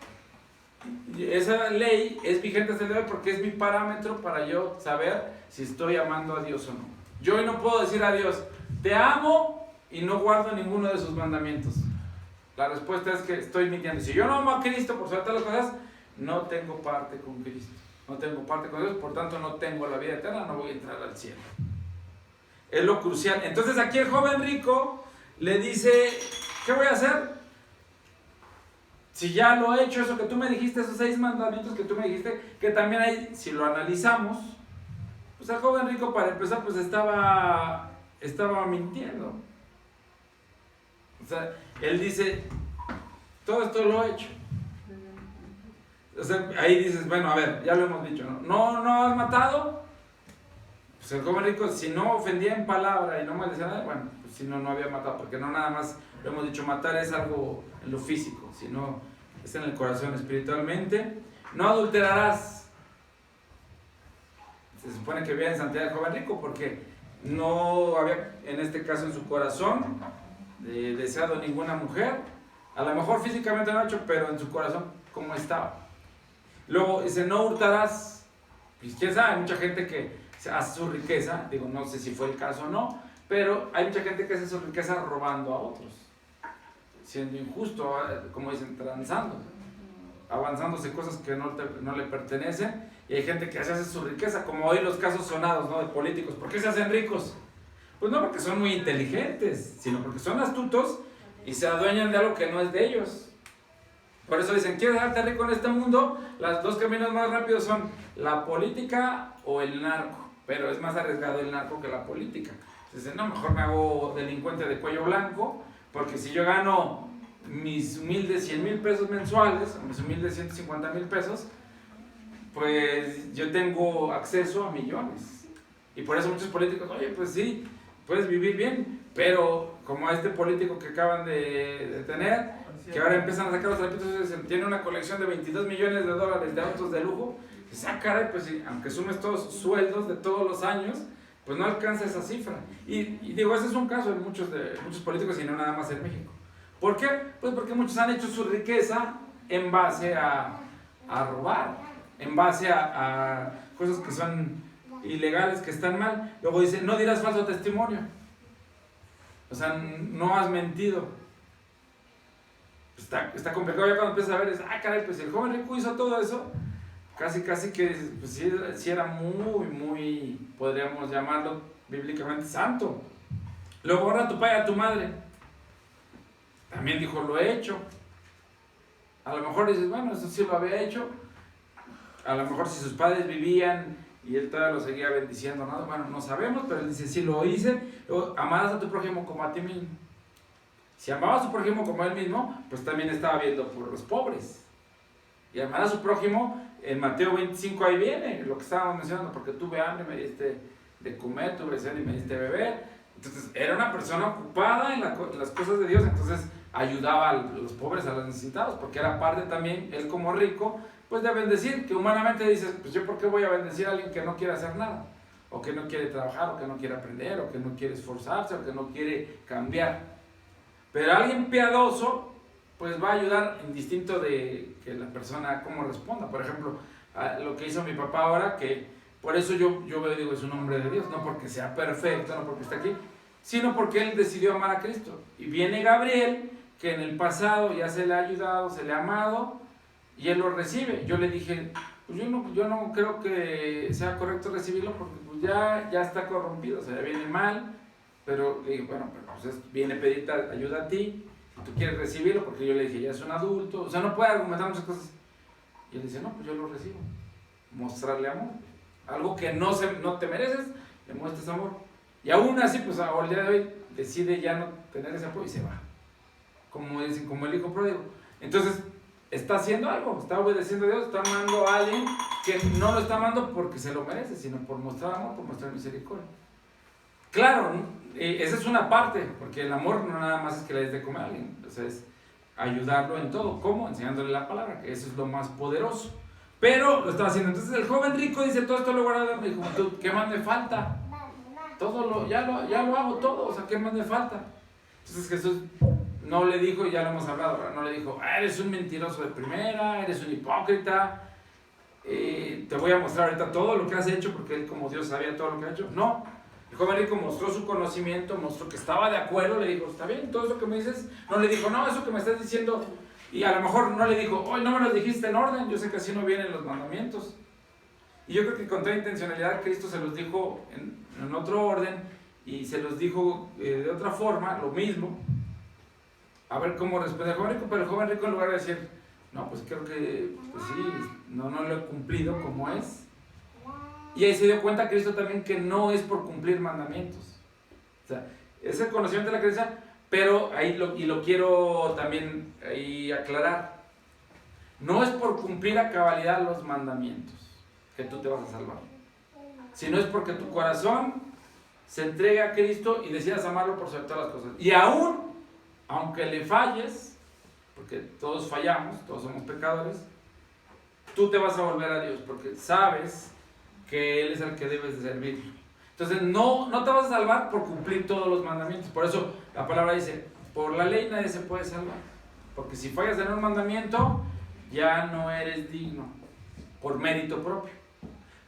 esa ley es vigente hasta el día de hoy porque es mi parámetro para yo saber si estoy amando a Dios o no. Yo hoy no puedo decir a Dios, te amo y no guardo ninguno de sus mandamientos. La respuesta es que estoy mintiendo. Si yo no amo a Cristo por sobre todas las cosas, no tengo parte con Cristo. No tengo parte con Dios, por tanto no tengo la vida eterna, no voy a entrar al cielo. Es lo crucial. Entonces aquí el joven rico le dice, ¿qué voy a hacer? Si ya lo he hecho, eso que tú me dijiste, esos 6 mandamientos que tú me dijiste, que también hay, si lo analizamos, pues el joven rico para empezar pues estaba mintiendo. O sea, él dice, todo esto lo he hecho. O sea, ahí dices, bueno, a ver, ya lo hemos dicho, ¿no has matado? Pues el joven rico, si no ofendía en palabra y no maldecía nada, bueno, pues si no había matado, porque no nada más, lo hemos dicho, matar es algo en lo físico, sino es en el corazón espiritualmente. No adulterarás. Se supone que había en santidad el joven rico, porque no había, en este caso en su corazón, deseado ninguna mujer. A lo mejor físicamente no ha hecho, pero en su corazón, ¿cómo estaba? Luego dice, no hurtarás. Pues quién sabe, hay mucha gente que hace su riqueza, digo, no sé si fue el caso o no, pero hay mucha gente que hace su riqueza robando a otros, siendo injusto, como dicen, transando, avanzándose cosas que no le pertenecen. Y hay gente que hace su riqueza, como hoy los casos sonados, ¿no?, de políticos. ¿Por qué se hacen ricos? Pues no porque son muy inteligentes, sino porque son astutos y se adueñan de algo que no es de ellos. Por eso dicen, ¿quieres darte rico en este mundo? Los 2 caminos más rápidos son la política o el narco. Pero es más arriesgado el narco que la política. Dicen, no, mejor me hago delincuente de cuello blanco, porque si yo gano mis humildes 100,000 pesos mensuales, o mis humildes 150,000 pesos, pues yo tengo acceso a millones. Y por eso muchos políticos, oye, pues sí, puedes vivir bien, pero como a este político que acaban de tener, que ahora empiezan a sacar los trapitos, tiene una colección de $22 millones de autos de lujo, y caray, pues sí, aunque sumes todos sus sueldos de todos los años, pues no alcanza esa cifra. Y digo, ese es un caso de muchos políticos y no nada más en México. ¿Por qué? Pues porque muchos han hecho su riqueza en base a robar, en base a cosas que son ilegales, que están mal. Luego dice, no dirás falso testimonio. O sea, no has mentido. Está complicado. Ya cuando empiezas a ver, caray, pues el joven rico hizo todo eso. Casi que pues, sí era muy, podríamos llamarlo bíblicamente santo. Luego honra a tu padre y a tu madre. También dijo, lo he hecho. A lo mejor dices, bueno, eso sí lo había hecho. A lo mejor si sus padres vivían y él todavía lo seguía bendiciendo, ¿no? Bueno, no sabemos, pero él dice, sí lo hice. Luego, amarás a tu prójimo como a ti mismo. Si amaba a su prójimo como a él mismo, pues también estaba viendo por los pobres. Y amar a su prójimo, en Mateo 25 ahí viene lo que estábamos mencionando, porque tuve hambre y me diste de comer, tuve sed y me diste de beber. Entonces era una persona ocupada en las cosas de Dios, entonces ayudaba a los pobres, a los necesitados, porque era parte también, él como rico, pues de bendecir, que humanamente dices, pues yo por qué voy a bendecir a alguien que no quiere hacer nada. o que no quiere trabajar, o que no quiere aprender, o que no quiere esforzarse, o que no quiere cambiar. Pero alguien piadoso, pues va a ayudar indistinto de que la persona cómo responda. Por ejemplo, a lo que hizo mi papá ahora, que por eso yo digo es un hombre de Dios, no porque sea perfecto, no porque esté aquí, sino porque él decidió amar a Cristo. Y viene Gabriel, que en el pasado ya se le ha ayudado, se le ha amado, y él lo recibe. Yo le dije, pues yo no creo que sea correcto recibirlo, porque pues ya está corrompido, o sea, ya viene mal, pero le dije, bueno, pero pues viene a pedirte ayuda a ti, si tú quieres recibirlo, porque yo le dije, ya es un adulto, o sea, no puede argumentar muchas cosas. Y él dice, no, pues yo lo recibo. Mostrarle amor. Algo que no te mereces, le muestras amor. Y aún así, pues al día de hoy, decide ya no tener ese apoyo y se va. Como dicen, como el hijo pródigo. Entonces, está haciendo algo, está obedeciendo a Dios, está amando a alguien que no lo está amando porque se lo merece, sino por mostrar amor, por mostrar misericordia. Claro, esa es una parte, porque el amor no nada más es que le des de comer a alguien, o sea, es ayudarlo en todo. ¿Cómo? Enseñándole la palabra, que eso es lo más poderoso. Pero lo estaba haciendo. Entonces el joven rico dice, todo esto lo he guardado en mi juventud, ¿qué más me falta? Ya lo hago todo, o sea, ¿qué más me falta? Entonces Jesús no le dijo, y ya lo hemos hablado, ¿verdad? No le dijo, eres un mentiroso de primera, eres un hipócrita, te voy a mostrar ahorita todo lo que has hecho, porque él como Dios sabía todo lo que ha hecho. No, el joven rico mostró su conocimiento, mostró que estaba de acuerdo, le dijo, está bien, todo eso que me dices. No le dijo, no, eso que me estás diciendo, y a lo mejor no le dijo, hoy no me lo dijiste en orden, yo sé que así no vienen los mandamientos. Y yo creo que con toda intencionalidad Cristo se los dijo en otro orden, y se los dijo de otra forma, lo mismo, a ver cómo responde el joven rico. Pero el joven rico, en lugar de decir, no, pues creo que pues sí, no lo he cumplido como es, y ahí se dio cuenta Cristo también que no es por cumplir mandamientos, o sea, es el conocimiento de la creencia, pero ahí lo quiero también ahí aclarar, no es por cumplir a cabalidad los mandamientos que tú te vas a salvar, sino es porque tu corazón se entrega a Cristo y decidas amarlo por sobre todas las cosas. Y aunque le falles, porque todos fallamos, todos somos pecadores, tú te vas a volver a Dios, porque sabes que Él es el que debes de servir. Entonces no te vas a salvar por cumplir todos los mandamientos. Por eso la palabra dice, por la ley nadie se puede salvar, porque si fallas en un mandamiento, ya no eres digno, por mérito propio.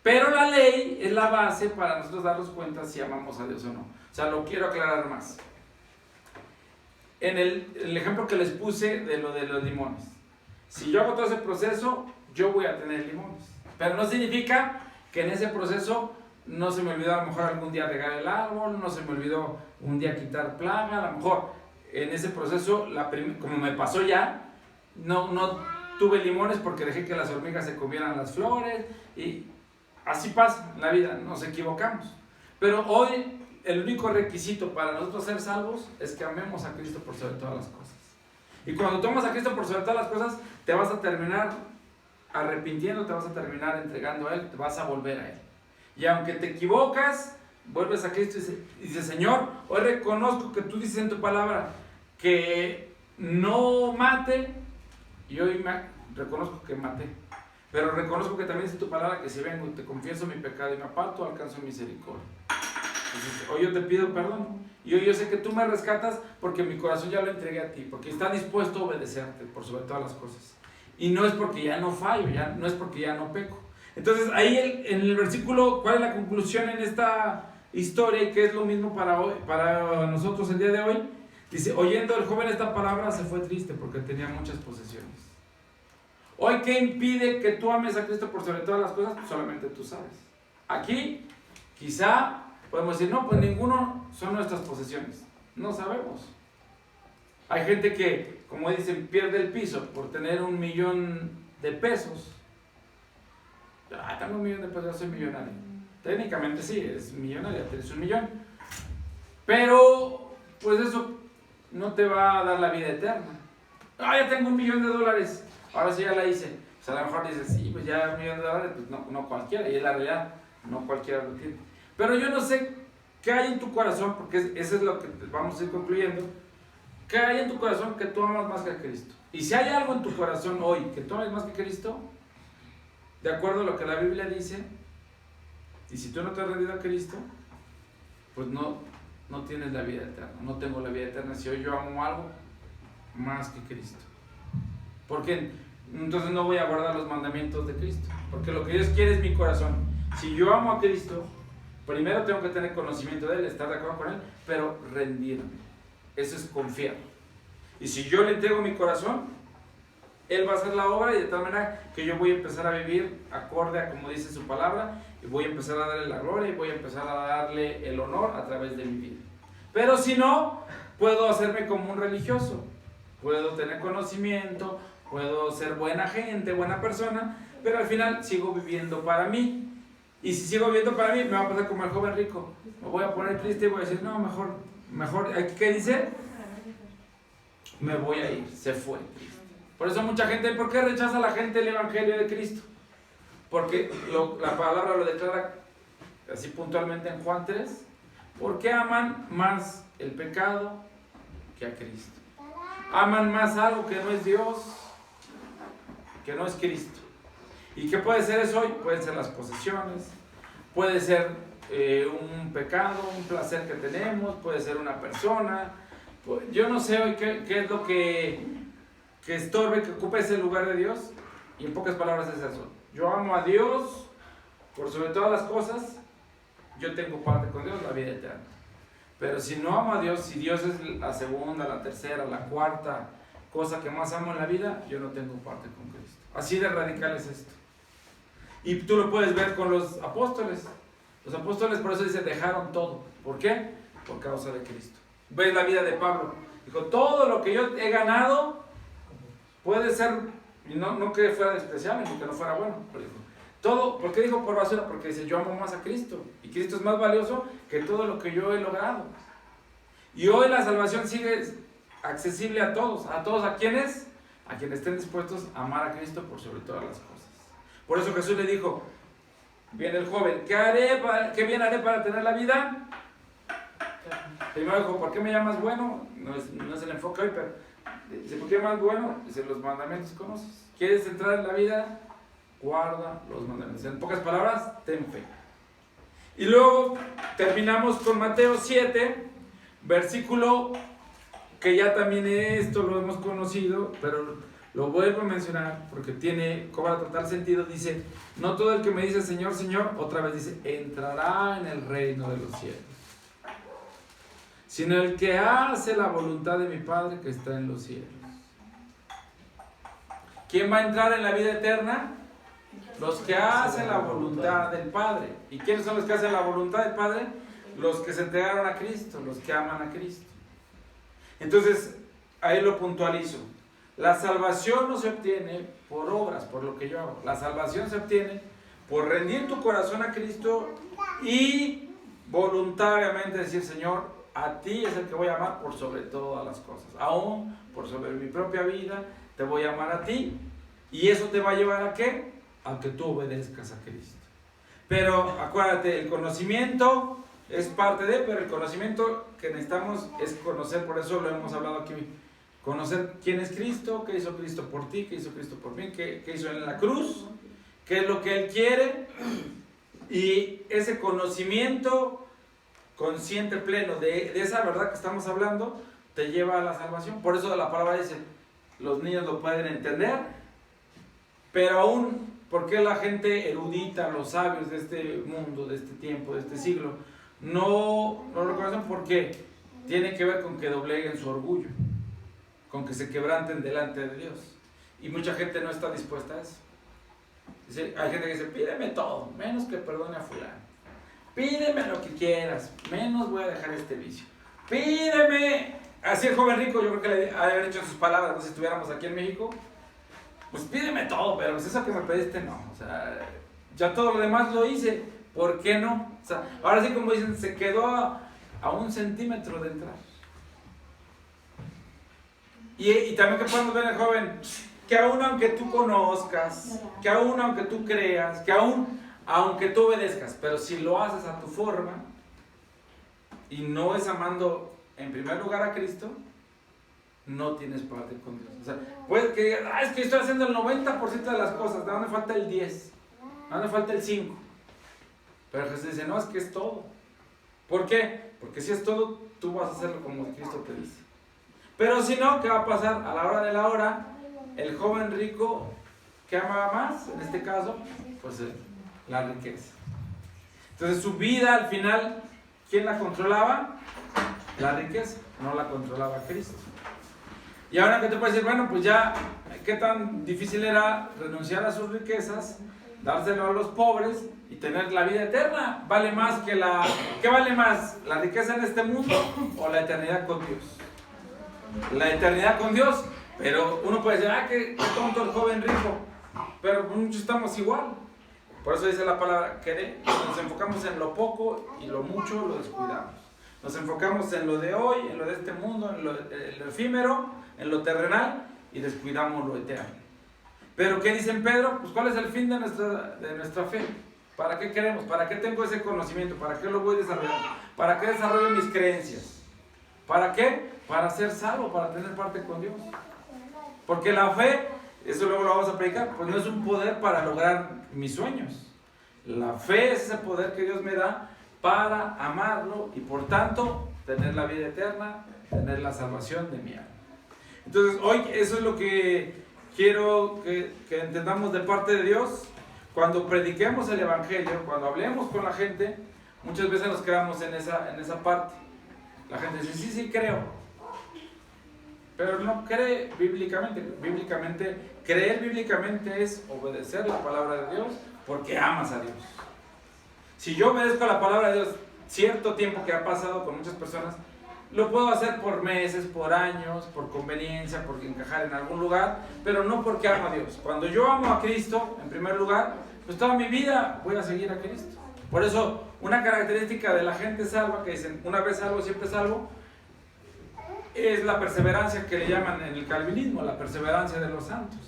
Pero la ley es la base para nosotros darnos cuenta si amamos a Dios o no. O sea, lo quiero aclarar más. En el ejemplo que les puse de los limones. Si yo hago todo ese proceso, yo voy a tener limones. Pero no significa que en ese proceso no se me olvidó a lo mejor algún día regar el árbol, no se me olvidó un día quitar plaga, a lo mejor en ese proceso, como me pasó ya, no tuve limones porque dejé que las hormigas se comieran las flores, y así pasa en la vida, nos equivocamos. Pero hoy el único requisito para nosotros ser salvos es que amemos a Cristo por sobre todas las cosas. Y cuando tomas a Cristo por sobre todas las cosas, te vas a terminar arrepintiendo, te vas a terminar entregando a Él, te vas a volver a Él. Y aunque te equivocas, vuelves a Cristo y dices, Señor, hoy reconozco que tú dices en tu palabra que no mate, y hoy reconozco que maté. Pero reconozco que también dice tu palabra que si vengo y te confieso mi pecado y me aparto, alcanzo misericordia. Entonces, hoy yo te pido perdón. Y hoy yo sé que tú me rescatas porque mi corazón ya lo entregué a ti, porque está dispuesto a obedecerte por sobre todas las cosas. Y no es porque ya no fallo, no es porque ya no peco. Entonces ahí en el versículo, ¿cuál es la conclusión en esta historia? Y que es lo mismo para nosotros el día de hoy. Dice, oyendo el joven esta palabra se fue triste porque tenía muchas posesiones. Hoy, ¿qué impide que tú ames a Cristo por sobre todas las cosas? Pues solamente tú sabes. Aquí, quizá podemos decir, no, pues ninguno son nuestras posesiones. No sabemos. Hay gente que, como dicen, pierde el piso por tener 1,000,000 de pesos. Tengo 1,000,000 de pesos, ya soy millonario. Técnicamente sí, es millonario, tienes 1,000,000. Pero, pues eso no te va a dar la vida eterna. Ya tengo $1,000,000. Ahora sí ya la hice. O sea, a lo mejor dices, sí, pues ya $1,000,000, pues no cualquiera. Y es la realidad, no cualquiera lo tiene. Pero yo no sé qué hay en tu corazón, porque eso es lo que vamos a ir concluyendo. ¿Qué hay en tu corazón que tú amas más que a Cristo? Y si hay algo en tu corazón hoy que tú amas más que Cristo, de acuerdo a lo que la Biblia dice, Y si tú no te has rendido a Cristo, pues no tienes la vida eterna. No tengo la vida eterna si hoy yo amo algo más que Cristo. Porque entonces no voy a guardar los mandamientos de Cristo. Porque lo que Dios quiere es mi corazón. Si yo amo a Cristo, primero tengo que tener conocimiento de Él, estar de acuerdo con Él, pero rendirme. Eso es confiar. Y si yo le entrego mi corazón, Él va a hacer la obra, y de tal manera que yo voy a empezar a vivir acorde a como dice su palabra, y voy a empezar a darle la gloria, y voy a empezar a darle el honor a través de mi vida. Pero si no, puedo hacerme como un religioso, puedo tener conocimiento, puedo ser buena gente, buena persona, pero al final sigo viviendo para mí. Y si sigo viviendo para mí, me va a pasar como el joven rico. Me voy a poner triste y voy a decir, no, mejor, ¿qué dice? Me voy a ir, se fue. Por eso mucha gente, ¿por qué rechaza la gente el evangelio de Cristo? Porque la palabra lo declara así puntualmente en Juan 3. ¿Por qué aman más el pecado que a Cristo? Aman más algo que no es Dios, que no es Cristo. ¿Y qué puede ser eso hoy? Pueden ser las posesiones, puede ser un pecado, un placer que tenemos, puede ser una persona. Yo no sé hoy qué es lo que estorbe, que ocupe ese lugar de Dios. Y en pocas palabras es eso. Yo amo a Dios por sobre todas las cosas. Yo tengo parte con Dios, la vida eterna. Pero si no amo a Dios, si Dios es la segunda, la tercera, la cuarta cosa que más amo en la vida, yo no tengo parte con Cristo. Así de radical es esto. Y tú lo puedes ver con los apóstoles. Los apóstoles, por eso dice, dejaron todo. ¿Por qué? Por causa de Cristo. Ves la vida de Pablo. Dijo, todo lo que yo he ganado puede ser, y no que fuera despreciable, ni que no fuera bueno, pero dijo, todo, ¿por qué dijo por basura? Porque dice, yo amo más a Cristo. Y Cristo es más valioso que todo lo que yo he logrado. Y hoy la salvación sigue accesible a todos. ¿A todos a quiénes? A quienes estén dispuestos a amar a Cristo por sobre todas las cosas. Por eso Jesús le dijo, viene el joven, ¿qué bien haré para tener la vida? Primero dijo, ¿por qué me llamas bueno? No es el enfoque hoy, pero dice, ¿por qué más bueno? Dice, los mandamientos conoces. ¿Quieres entrar en la vida? Guarda los mandamientos. En pocas palabras, ten fe. Y luego terminamos con Mateo 7, versículo que ya también esto lo hemos conocido, pero lo vuelvo a mencionar porque cobra total sentido. Dice, no todo el que me dice Señor, Señor, otra vez dice, entrará en el reino de los cielos, sino el que hace la voluntad de mi Padre que está en los cielos. ¿Quién va a entrar en la vida eterna? Los que hacen la voluntad del Padre. ¿Y quiénes son los que hacen la voluntad del Padre? Los que se entregaron a Cristo, los que aman a Cristo. Entonces, ahí lo puntualizo. La salvación no se obtiene por obras, por lo que yo hago. La salvación se obtiene por rendir tu corazón a Cristo y voluntariamente decir, Señor, a ti es el que voy a amar por sobre todas las cosas. Aún por sobre mi propia vida, te voy a amar a ti. ¿Y eso te va a llevar a qué? A que tú obedezcas a Cristo. Pero acuérdate, el conocimiento es parte de, pero el conocimiento que necesitamos es conocer, por eso lo hemos hablado aquí, conocer quién es Cristo, qué hizo Cristo por ti, qué hizo Cristo por mí, qué hizo en la cruz, qué es lo que Él quiere, y ese conocimiento consciente, pleno de esa verdad que estamos hablando, te lleva a la salvación. Por eso la palabra dice, los niños lo pueden entender, pero aún, ¿por qué la gente erudita, los sabios de este mundo, de este tiempo, de este siglo, no lo reconocen? Porque tiene que ver con que dobleguen su orgullo, con que se quebranten delante de Dios. Y mucha gente no está dispuesta a eso. Hay gente que dice, pídeme todo, menos que perdone a fulano. Pídeme lo que quieras, menos voy a dejar este vicio. Pídeme. Así el joven rico, yo creo que le ha de haber hecho sus palabras, ¿no? Si estuviéramos aquí en México, pues pídeme todo, pero pues eso que me pediste no. O sea, ya todo lo demás lo hice, ¿por qué no? O sea, ahora sí, como dicen, se quedó a 1 centímetro de entrar. Y también que podemos ver en el joven, que aún aunque tú conozcas, que aún aunque tú creas, que aún aunque tú obedezcas, pero si lo haces a tu forma y no es amando en primer lugar a Cristo, no tienes parte con Dios. O sea, puedes que digas, es que estoy haciendo el 90% de las cosas, ¿de dónde falta el 10? ¿De dónde falta el 5? Pero Jesús dice, no, es que es todo. ¿Por qué? Porque si es todo, tú vas a hacerlo como Cristo te dice. Pero si no, ¿qué va a pasar? A la hora de la hora, el joven rico, ¿qué amaba más? En este caso, pues la riqueza. Entonces su vida al final, ¿quién la controlaba? La riqueza, no la controlaba Cristo. Y ahora que te puedes decir, bueno, pues ya, ¿qué tan difícil era renunciar a sus riquezas, dárselo a los pobres y tener la vida eterna? ¿Vale más que ¿qué vale más? ¿La riqueza en este mundo o la eternidad con Dios? La eternidad con Dios, pero uno puede decir, qué tonto el joven rico, pero muchos estamos igual. Por eso dice la palabra que nos enfocamos en lo poco y lo mucho lo descuidamos. Nos enfocamos en lo de hoy, en lo de este mundo, en lo efímero, en lo terrenal y descuidamos lo eterno. Pero ¿qué dice Pedro? Pues ¿cuál es el fin de nuestra fe? ¿Para qué queremos? ¿Para qué tengo ese conocimiento? ¿Para qué lo voy desarrollando? ¿Para qué desarrollo mis creencias? ¿Para qué? Para ser salvo, para tener parte con Dios. Porque la fe, eso luego lo vamos a predicar, pues no es un poder para lograr mis sueños. La fe es ese poder que Dios me da para amarlo y por tanto tener la vida eterna, tener la salvación de mi alma. Entonces hoy eso es lo que quiero que entendamos de parte de Dios. Cuando prediquemos el Evangelio, cuando hablemos con la gente, muchas veces nos quedamos en esa parte. La gente dice, sí, creo. Pero no cree bíblicamente. Creer bíblicamente es obedecer la palabra de Dios porque amas a Dios. Si yo obedezco la palabra de Dios cierto tiempo que ha pasado con muchas personas, lo puedo hacer por meses, por años, por conveniencia, por encajar en algún lugar, pero no porque amo a Dios. Cuando yo amo a Cristo, en primer lugar, pues toda mi vida voy a seguir a Cristo. Por eso, una característica de la gente salva, que dicen, una vez salvo, siempre salvo, es la perseverancia que le llaman en el calvinismo, la perseverancia de los santos.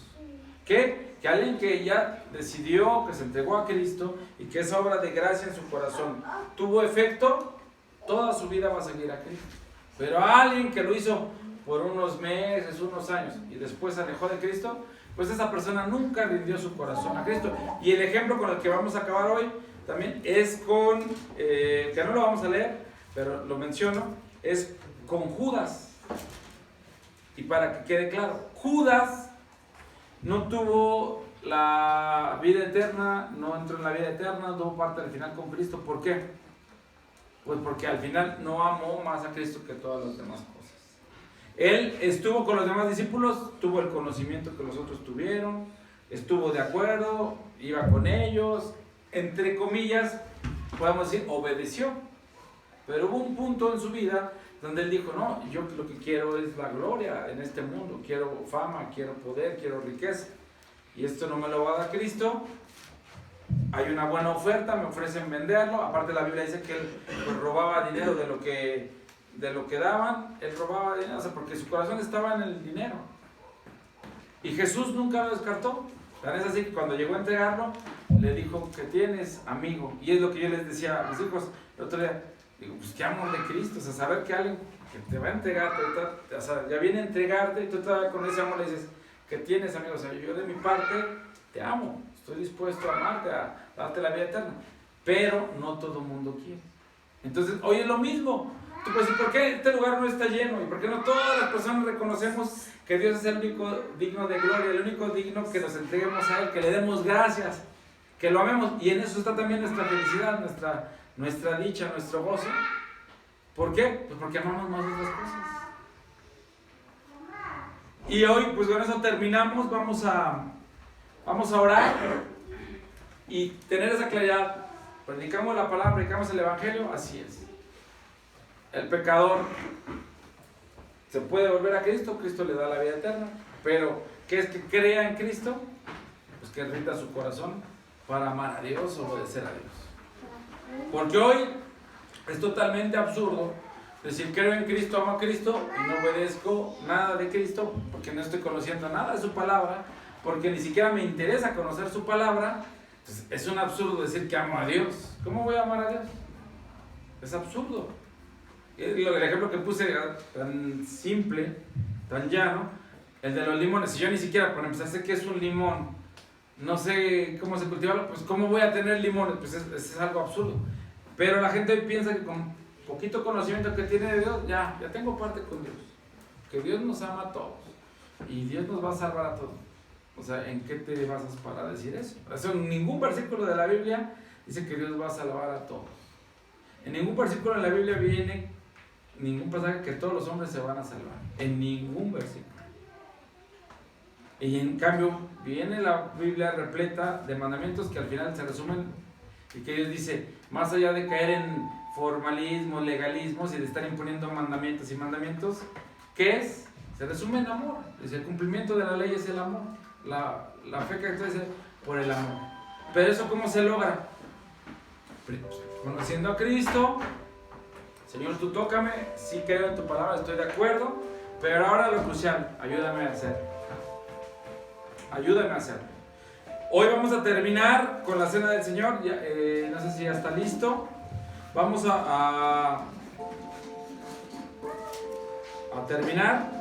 Que alguien que ya decidió, que se entregó a Cristo y que esa obra de gracia en su corazón tuvo efecto, toda su vida va a seguir a Cristo. Pero a alguien que lo hizo por unos meses, unos años y después se alejó de Cristo, pues esa persona nunca rindió su corazón a Cristo. Y el ejemplo con el que vamos a acabar hoy también es con, que no lo vamos a leer, pero lo menciono, es con Judas. Y para que quede claro, Judas no tuvo la vida eterna, no entró en la vida eterna, no tuvo parte al final con Cristo. ¿Por qué? Pues porque al final no amó más a Cristo que todas las demás cosas. Él estuvo con los demás discípulos, tuvo el conocimiento que los otros tuvieron, estuvo de acuerdo, iba con ellos, entre comillas, podemos decir, obedeció. Pero hubo un punto en su vida donde él dijo, no, yo lo que quiero es la gloria en este mundo, quiero fama, quiero poder, quiero riqueza, y esto no me lo va a dar Cristo. Hay una buena oferta, me ofrecen venderlo. Aparte la Biblia dice que él pues, robaba dinero de lo que daban, él robaba dinero, o sea, porque su corazón estaba en el dinero. Y Jesús nunca lo descartó. Tan es así que cuando llegó a entregarlo, le dijo, ¿qué tienes, amigo? Y es lo que yo les decía a mis hijos el otro día. Digo, pues qué amor de Cristo, o sea, saber que alguien que te va a entregar, o sea, ya viene a entregarte y tú todavía con ese amor le dices, ¿qué tienes, amigo? O sea, yo de mi parte te amo, estoy dispuesto a amarte, a darte la vida eterna, pero no todo el mundo quiere. Entonces, hoy es lo mismo. Tú puedes decir, ¿por qué este lugar no está lleno? ¿Y por qué no todas las personas reconocemos que Dios es el único digno de gloria, el único digno que nos entreguemos a Él, que le demos gracias, que lo amemos? Y en eso está también nuestra felicidad, nuestra dicha, nuestro gozo. ¿Por qué? Pues porque amamos más otras cosas. Y hoy, pues con eso terminamos. Vamos a orar y tener esa claridad. Predicamos la palabra, predicamos el Evangelio, así es. El pecador se puede volver a Cristo, Cristo le da la vida eterna, pero ¿qué es que crea en Cristo? Pues que rinda su corazón para amar a Dios, obedecer a Dios. Porque hoy es totalmente absurdo decir creo en Cristo, amo a Cristo y no obedezco nada de Cristo porque no estoy conociendo nada de su palabra, porque ni siquiera me interesa conocer su palabra. Entonces, es un absurdo decir que amo a Dios. ¿Cómo voy a amar a Dios? Es absurdo. El ejemplo que puse era tan simple, tan llano, el de los limones. Si yo ni siquiera, por empezar, sé que es un limón, no sé cómo se cultiva, pues ¿cómo voy a tener limones? Pues es algo absurdo. Pero la gente piensa que con poquito conocimiento que tiene de Dios, ya tengo parte con Dios. Que Dios nos ama a todos. Y Dios nos va a salvar a todos. O sea, ¿en qué te basas para decir eso? O sea, en ningún versículo de la Biblia dice que Dios va a salvar a todos. En ningún versículo de la Biblia viene ningún pasaje que todos los hombres se van a salvar. En ningún versículo. Y en cambio, viene la Biblia repleta de mandamientos que al final se resumen y que Dios dice, más allá de caer en formalismos, legalismos y de estar imponiendo mandamientos y mandamientos, ¿qué es? Se resume en amor. Dice, el cumplimiento de la ley es el amor. La fe que actúa es por el amor. Pero eso ¿cómo se logra? Conociendo a Cristo. Señor, tú tócame, sí creo en tu palabra, estoy de acuerdo, pero ahora lo crucial, ayúdame a hacerlo. Ayúdame a hacerlo. Hoy vamos a terminar con la cena del Señor. Ya, no sé si ya está listo. Vamos a terminar.